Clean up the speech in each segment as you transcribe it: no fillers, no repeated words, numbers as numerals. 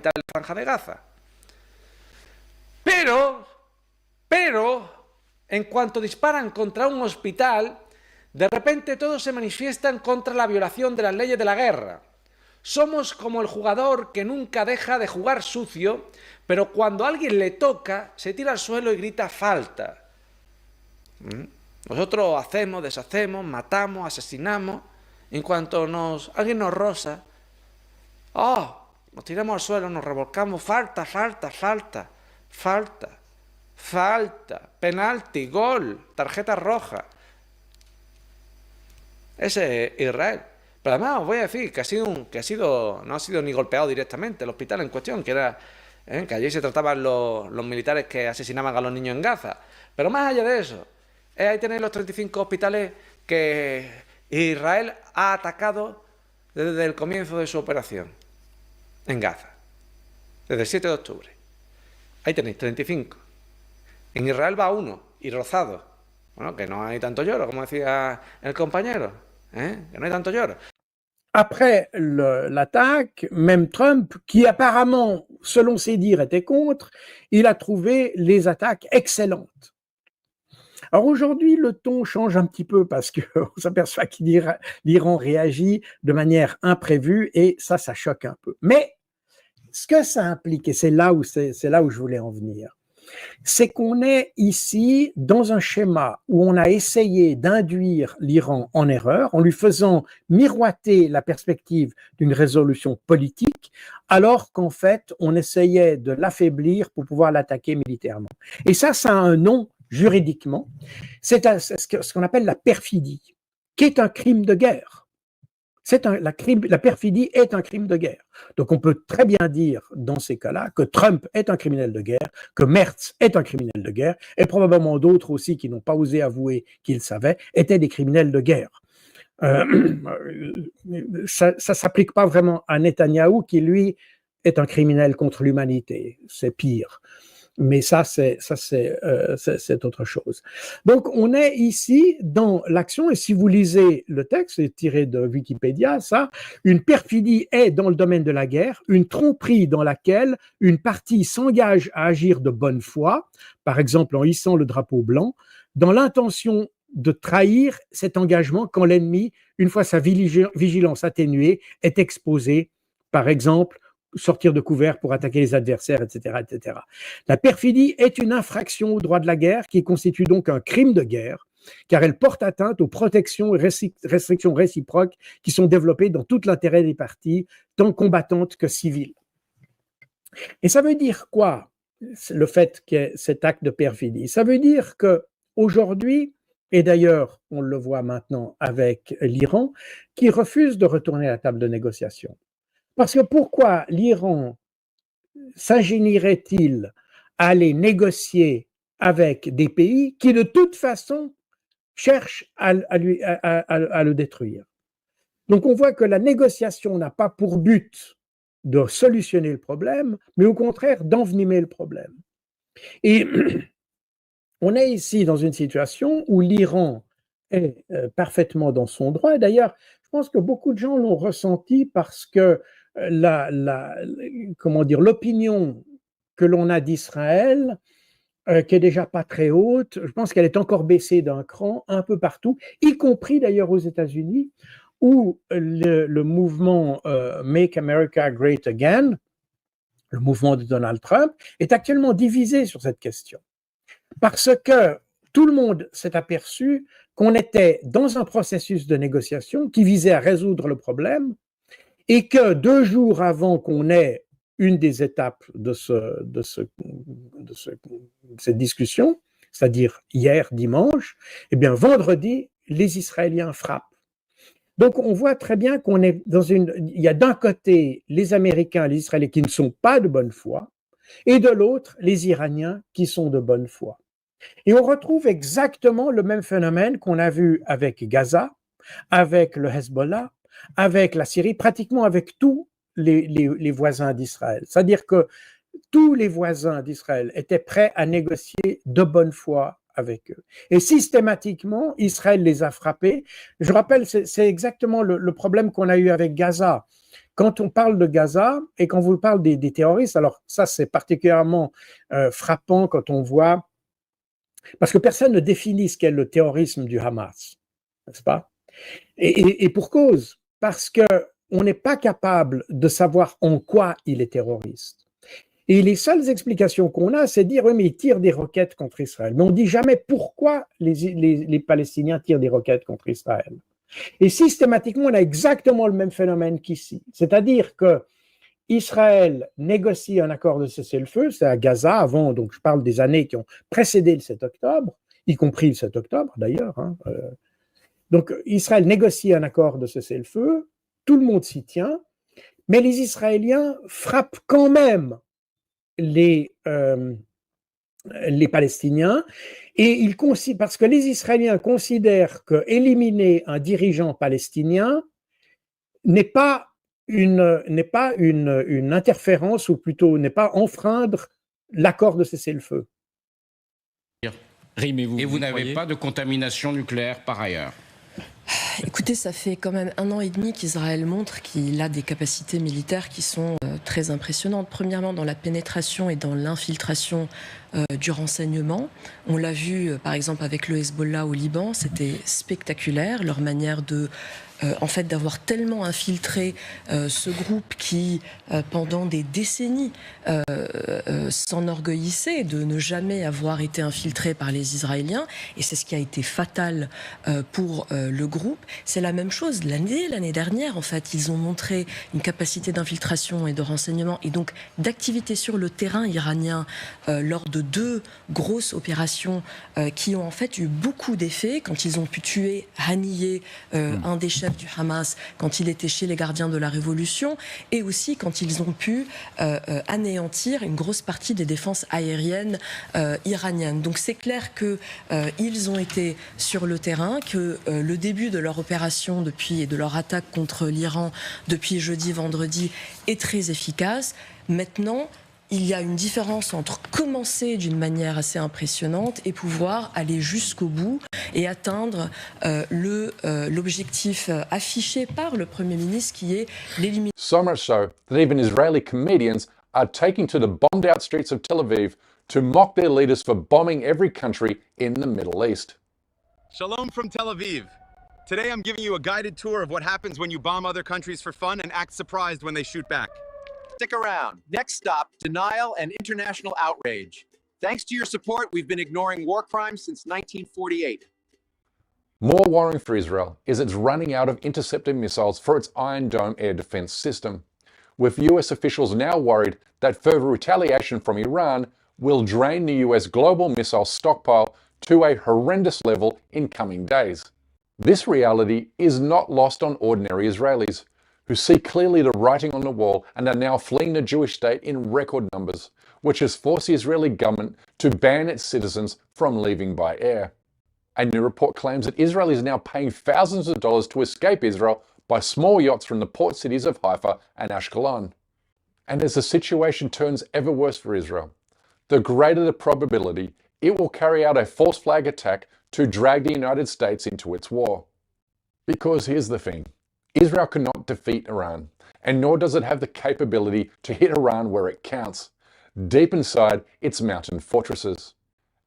la Franja de Gaza. Pero, en cuanto disparan contra un hospital, de repente todos se manifiestan contra la violación de las leyes de la guerra. Somos como el jugador que nunca deja de jugar sucio, pero cuando a alguien le toca, se tira al suelo y grita falta. Nosotros hacemos, deshacemos, matamos, asesinamos. En cuanto alguien nos roza, nos tiramos al suelo, nos revolcamos, falta, penalti, gol, tarjeta roja. Ese es Israel. Pero además os voy a decir que no ha sido ni golpeado directamente el hospital en cuestión, que allí se trataban los militares que asesinaban a los niños en Gaza. Pero más allá de eso, ahí tenéis los 35 hospitales que Israel ha atacado desde el comienzo de su operación en Gaza, desde el 7 de octubre. Ahí tenéis 35. En Israel va uno, y rozado. Bueno, que no hay tanto lloro, como decía el compañero. Que no hay tanto lloro. Après l'attaque, même Trump, qui apparemment, selon ses dires, était contre, il a trouvé les attaques excellentes. Alors aujourd'hui, le ton change un petit peu parce qu'on s'aperçoit que l'Iran réagit de manière imprévue et ça choque un peu. Mais ce que ça implique, et c'est là où je voulais en venir, c'est qu'on est ici dans un schéma où on a essayé d'induire l'Iran en erreur en lui faisant miroiter la perspective d'une résolution politique, alors qu'en fait, on essayait de l'affaiblir pour pouvoir l'attaquer militairement. Et ça a un nom juridiquement, c'est ce qu'on appelle la perfidie, qui est un crime de guerre. La perfidie est un crime de guerre. Donc on peut très bien dire dans ces cas-là que Trump est un criminel de guerre, que Merz est un criminel de guerre, et probablement d'autres aussi qui n'ont pas osé avouer qu'ils savaient, étaient des criminels de guerre. Ça s'applique pas vraiment à Netanyahou qui, lui, est un criminel contre l'humanité. C'est pire. Mais ça, c'est autre chose. Donc, on est ici dans l'action, et si vous lisez le texte, c'est tiré de Wikipédia, une perfidie est dans le domaine de la guerre, une tromperie dans laquelle une partie s'engage à agir de bonne foi, par exemple en hissant le drapeau blanc, dans l'intention de trahir cet engagement quand l'ennemi, une fois sa vigilance atténuée, est exposé, par exemple, sortir de couvert pour attaquer les adversaires, etc., etc. La perfidie est une infraction au droit de la guerre qui constitue donc un crime de guerre, car elle porte atteinte aux protections et restrictions réciproques qui sont développées dans tout l'intérêt des parties, tant combattantes que civiles. Et ça veut dire quoi, le fait qu'il y ait cet acte de perfidie? Ça veut dire qu'aujourd'hui, et d'ailleurs on le voit maintenant avec l'Iran, qui refuse de retourner à la table de négociation. Parce que pourquoi l'Iran s'ingénierait-il à aller négocier avec des pays qui de toute façon cherchent à le détruire? Donc on voit que la négociation n'a pas pour but de solutionner le problème, mais au contraire d'envenimer le problème. Et on est ici dans une situation où l'Iran est parfaitement dans son droit. D'ailleurs, je pense que beaucoup de gens l'ont ressenti parce que l'opinion que l'on a d'Israël, qui est déjà pas très haute, je pense qu'elle est encore baissée d'un cran un peu partout, y compris d'ailleurs aux États-Unis, où le mouvement Make America Great Again, le mouvement de Donald Trump, est actuellement divisé sur cette question. Parce que tout le monde s'est aperçu qu'on était dans un processus de négociation qui visait à résoudre le problème, et que 2 jours avant qu'on ait une des étapes de cette discussion, c'est-à-dire hier, dimanche, eh bien vendredi, les Israéliens frappent. Donc on voit très bien qu'on est il y a d'un côté les Américains, les Israéliens qui ne sont pas de bonne foi, et de l'autre les Iraniens qui sont de bonne foi. Et on retrouve exactement le même phénomène qu'on a vu avec Gaza, avec le Hezbollah, avec la Syrie, pratiquement avec tous les voisins d'Israël. C'est-à-dire que tous les voisins d'Israël étaient prêts à négocier de bonne foi avec eux. Et systématiquement, Israël les a frappés. Je rappelle, c'est exactement le problème qu'on a eu avec Gaza. quand on parle de Gaza et quand vous parlez des terroristes, alors ça c'est particulièrement frappant quand on voit, parce que personne ne définit ce qu'est le terrorisme du Hamas, n'est-ce pas? Et pour cause, parce qu'on n'est pas capable de savoir en quoi il est terroriste. Et les seules explications qu'on a, c'est de dire, oui, mais ils tirent des roquettes contre Israël. Mais on ne dit jamais pourquoi les Palestiniens tirent des roquettes contre Israël. Et systématiquement, on a exactement le même phénomène qu'ici. C'est-à-dire que Israël négocie un accord de cessez-le-feu, c'est à Gaza, avant, donc je parle des années qui ont précédé le 7 octobre, y compris le 7 octobre d'ailleurs. Donc Israël négocie un accord de cessez-le-feu, tout le monde s'y tient, mais les Israéliens frappent quand même les Palestiniens, et parce que les Israéliens considèrent qu'éliminer un dirigeant palestinien n'est pas une interférence, ou plutôt n'est pas enfreindre l'accord de cessez-le-feu. Et vous n'avez pas de contamination nucléaire par ailleurs? Écoutez, ça fait quand même 1 an et demi qu'Israël montre qu'il a des capacités militaires qui sont très impressionnantes. Premièrement, dans la pénétration et dans l'infiltration du renseignement. On l'a vu, par exemple, avec le Hezbollah au Liban, c'était spectaculaire, leur manière de... en fait, d'avoir tellement infiltré ce groupe qui, pendant des décennies, s'enorgueillissait de ne jamais avoir été infiltré par les Israéliens. Et c'est ce qui a été fatal pour le groupe. C'est la même chose l'année dernière, en fait. Ils ont montré une capacité d'infiltration et de renseignement, et donc d'activité sur le terrain iranien lors de 2 grosses opérations qui ont en fait eu beaucoup d'effets, quand ils ont pu tuer Haniyeh, un des chefs du Hamas, quand il était chez les gardiens de la Révolution, et aussi quand ils ont pu anéantir une grosse partie des défenses aériennes iraniennes. Donc c'est clair qu'ils ont été sur le terrain, que le début de leur opération et de leur attaque contre l'Iran depuis jeudi, vendredi est très efficace. Maintenant, il y a une différence entre commencer d'une manière assez impressionnante et pouvoir aller jusqu'au bout et atteindre l'objectif affiché par le Premier ministre, qui est l'élimination. So much so that even Israeli comedians are taking to the bombed out streets of Tel Aviv to mock their leaders for bombing every country in the Middle East. Shalom from Tel Aviv. Today I'm giving you a guided tour of what happens when you bomb other countries for fun and act surprised when they shoot back. Stick around. Next stop, denial and international outrage. Thanks to your support, we've been ignoring war crimes since 1948. More worrying for Israel is it's running out of interceptor missiles for its Iron Dome air defense system, with US officials now worried that further retaliation from Iran will drain the US global missile stockpile to a horrendous level in coming days. This reality is not lost on ordinary Israelis, who see clearly the writing on the wall and are now fleeing the Jewish state in record numbers, which has forced the Israeli government to ban its citizens from leaving by air. A new report claims that Israel is now paying thousands of dollars to escape Israel by small yachts from the port cities of Haifa and Ashkelon. And as the situation turns ever worse for Israel, the greater the probability it will carry out a false flag attack to drag the United States into its war. Because here's the thing. Israel cannot defeat Iran, and nor does it have the capability to hit Iran where it counts, deep inside its mountain fortresses.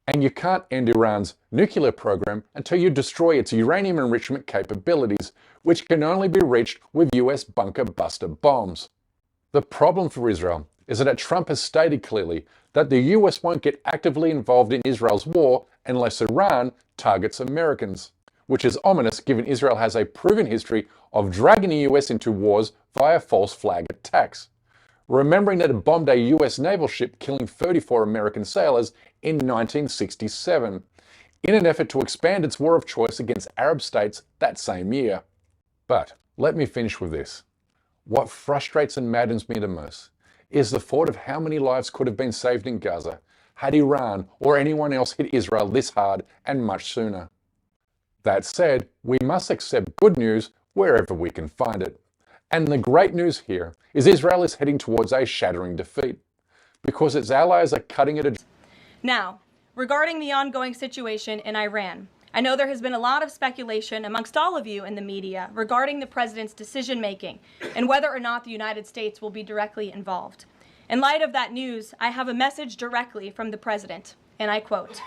And you can't end Iran's nuclear program until you destroy its uranium enrichment capabilities, which can only be reached with US bunker buster bombs. The problem for Israel is that Trump has stated clearly that the US won't get actively involved in Israel's war unless Iran targets Americans, which is ominous given Israel has a proven history of dragging the US into wars via false flag attacks. Remembering that it bombed a US naval ship killing 34 American sailors in 1967, in an effort to expand its war of choice against Arab states that same year. But let me finish with this. What frustrates and maddens me the most is the thought of how many lives could have been saved in Gaza had Iran or anyone else hit Israel this hard and much sooner. That said, we must accept good news wherever we can find it. And the great news here is Israel is heading towards a shattering defeat because its allies are cutting it. Now, regarding the ongoing situation in Iran, I know there has been a lot of speculation amongst all of you in the media regarding the president's decision-making and whether or not the United States will be directly involved. In light of that news, I have a message directly from the president, and I quote,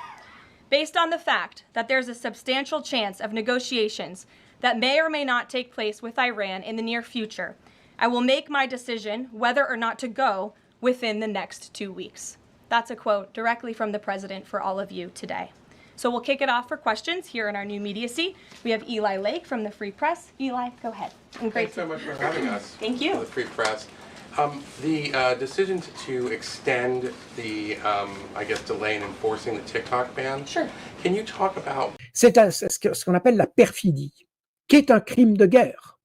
"Based on the fact that there's a substantial chance of negotiations that may or may not take place with Iran in the near future, I will make my decision whether or not to go within the next 2 weeks." That's a quote directly from the president for all of you today. So we'll kick it off for questions here in our new media seat. We have Eli Lake from the Free Press. Eli, go ahead. And Thanks so much for having us. Thank you. The Free Press. The decision to extend the, I guess, delay in enforcing the TikTok ban. Sure. Can you talk about? C'est ce qu'on appelle la perfidie, qui est un crime de guerre.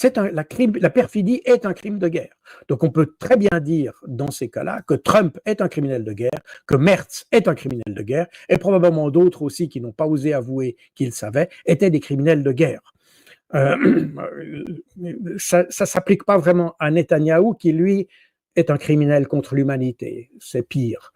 La perfidie est un crime de guerre. Donc on peut très bien dire dans ces cas-là que Trump est un criminel de guerre, que Merz est un criminel de guerre, et probablement d'autres aussi qui n'ont pas osé avouer qu'ils savaient, étaient des criminels de guerre. Ça ne s'applique pas vraiment à Netanyahou qui, lui, est un criminel contre l'humanité. C'est pire.